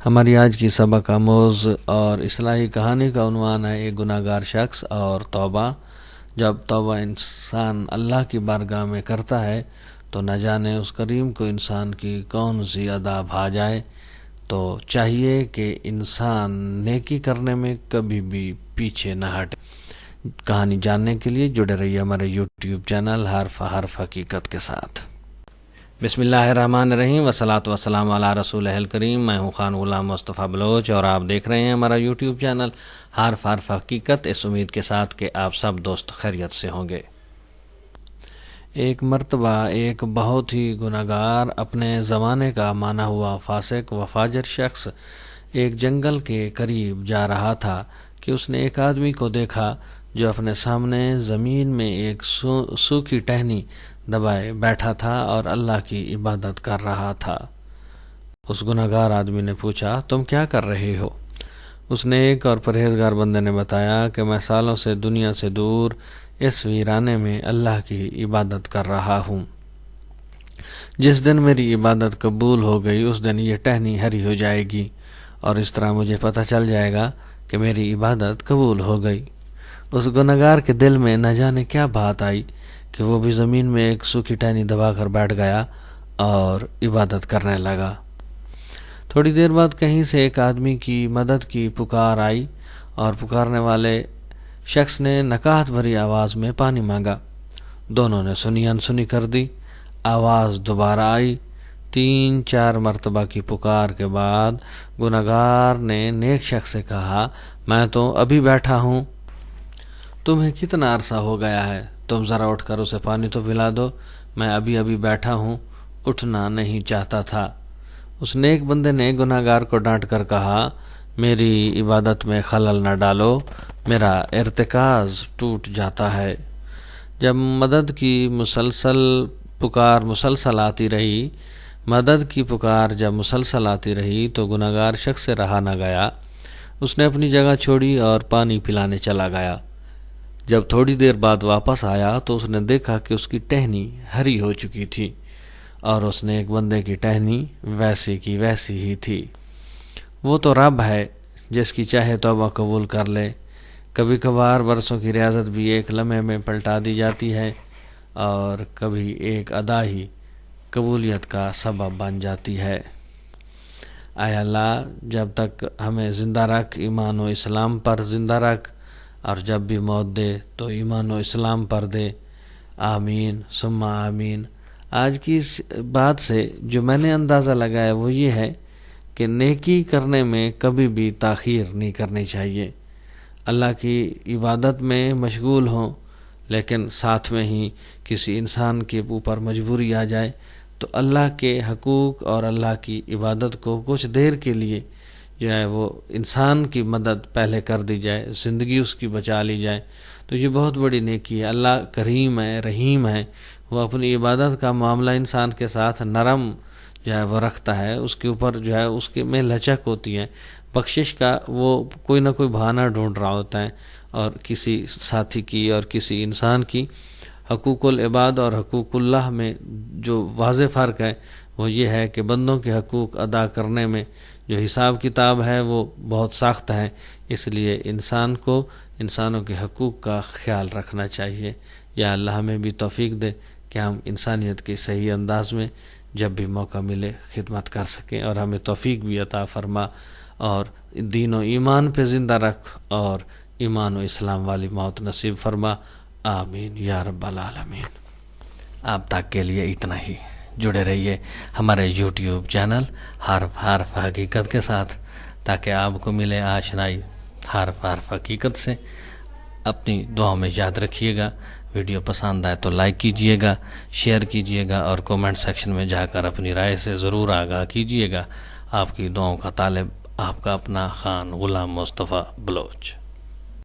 ہماری آج کی سبق آموز اور اصلاحی کہانی کا عنوان ہے ایک گناہ گار شخص اور توبہ۔ جب توبہ انسان اللہ کی بارگاہ میں کرتا ہے تو نہ جانے اس کریم کو انسان کی کون سی ادا بھا جائے۔ تو چاہیے کہ انسان نیکی کرنے میں کبھی بھی پیچھے نہ ہٹے۔ کہانی جاننے کے لیے جڑے رہیے ہمارے یوٹیوب چینل حرف حقیقت کے ساتھ۔ بسم اللہ الرحمن الرحیم، والصلاۃ والسلام علی رسول الکریم۔ میں ہوں خان غلام مصطفیٰ بلوچ اور آپ دیکھ رہے ہیں ہمارا یوٹیوب چینل حرف حقیقت، اس امید کے ساتھ کہ آپ سب دوست خیریت سے ہوں گے۔ ایک مرتبہ ایک بہت ہی گناہگار، اپنے زمانے کا مانا ہوا فاسق و فاجر شخص ایک جنگل کے قریب جا رہا تھا کہ اس نے ایک آدمی کو دیکھا جو اپنے سامنے زمین میں ایک سوکھی ٹہنی دبائے بیٹھا تھا اور اللہ کی عبادت کر رہا تھا۔ اس گناہگار آدمی نے پوچھا، تم کیا کر رہے ہو؟ اس نے ایک اور پرہیزگار بندے نے بتایا کہ میں سالوں سے دنیا سے دور اس ویرانے میں اللہ کی عبادت کر رہا ہوں۔ جس دن میری عبادت قبول ہو گئی اس دن یہ ٹہنی ہری ہو جائے گی اور اس طرح مجھے پتہ چل جائے گا کہ میری عبادت قبول ہو گئی۔ اس گناہگار کے دل میں نہ جانے کیا بات آئی کہ وہ بھی زمین میں ایک سوکھی ٹہنی دبا کر بیٹھ گیا اور عبادت کرنے لگا۔ تھوڑی دیر بعد کہیں سے ایک آدمی کی مدد کی پکار آئی اور پکارنے والے شخص نے نکاہت بھری آواز میں پانی مانگا۔ دونوں نے سنی انسنی کر دی۔ آواز دوبارہ آئی۔ 3-4 مرتبہ کی پکار کے بعد گناہگار نے نیک شخص سے کہا، میں تو ابھی بیٹھا ہوں، تمہیں کتنا عرصہ ہو گیا ہے؟ تم ذرا اٹھ کر اسے پانی تو پلا دو، میں ابھی بیٹھا ہوں، اٹھنا نہیں چاہتا تھا۔ اس نیک بندے نے گناہگار کو ڈانٹ کر کہا، میری عبادت میں خلل نہ ڈالو، میرا ارتکاز ٹوٹ جاتا ہے۔ جب مدد کی پکار مسلسل آتی رہی تو گناہگار شخص سے رہا نہ گیا۔ اس نے اپنی جگہ چھوڑی اور پانی پلانے چلا گیا۔ جب تھوڑی دیر بعد واپس آیا تو اس نے دیکھا کہ اس کی ٹہنی ہری ہو چکی تھی اور اس نے ایک بندے کی ٹہنی ویسی کی ویسی ہی تھی۔ وہ تو رب ہے جس کی چاہے توبہ قبول کر لے۔ کبھی کبھار برسوں کی ریاضت بھی ایک لمحے میں پلٹا دی جاتی ہے اور کبھی ایک ادا ہی قبولیت کا سبب بن جاتی ہے۔ اے اللہ، جب تک ہمیں زندہ رکھ، ایمان و اسلام پر زندہ رکھ، اور جب بھی موت دے تو ایمان و اسلام پر دے، آمین ثم آمین۔ آج کی اس بات سے جو میں نے اندازہ لگایا وہ یہ ہے کہ نیکی کرنے میں کبھی بھی تاخیر نہیں کرنی چاہیے۔ اللہ کی عبادت میں مشغول ہوں لیکن ساتھ میں ہی کسی انسان کے اوپر مجبوری آ جائے تو اللہ کے حقوق اور اللہ کی عبادت کو کچھ دیر کے لیے جو ہے وہ انسان کی مدد پہلے کر دی جائے، زندگی اس کی بچا لی جائے، تو یہ بہت بڑی نیکی ہے۔ اللہ کریم ہے، رحیم ہے، وہ اپنی عبادت کا معاملہ انسان کے ساتھ نرم جو ہے وہ رکھتا ہے، اس کے اوپر جو ہے اس کے میں لچک ہوتی ہے، بخشش کا وہ کوئی نہ کوئی بہانہ ڈھونڈ رہا ہوتا ہے۔ اور کسی ساتھی کی اور کسی انسان کی حقوق العباد اور حقوق اللہ میں جو واضح فرق ہے وہ یہ ہے کہ بندوں کے حقوق ادا کرنے میں جو حساب کتاب ہے وہ بہت سخت ہے، اس لیے انسان کو انسانوں کے حقوق کا خیال رکھنا چاہیے۔ یا اللہ ہمیں بھی توفیق دے کہ ہم انسانیت کے صحیح انداز میں جب بھی موقع ملے خدمت کر سکیں، اور ہمیں توفیق بھی عطا فرما اور دین و ایمان پہ زندہ رکھ اور ایمان و اسلام والی موت نصیب فرما، آمین یا رب العالمین۔ آپ تک کے لیے اتنا ہی۔ جڑے رہیے ہمارے یوٹیوب چینل حرف حقیقت کے ساتھ تاکہ آپ کو ملے آشنائی حرف حقیقت سے۔ اپنی دعاؤں میں یاد رکھیے گا۔ ویڈیو پسند آئے تو لائک کیجئے گا، شیئر کیجئے گا اور کومنٹ سیکشن میں جا کر اپنی رائے سے ضرور آگاہ کیجئے گا۔ آپ کی دعاؤں کا طالب آپ کا اپنا خان غلام مصطفیٰ بلوچ۔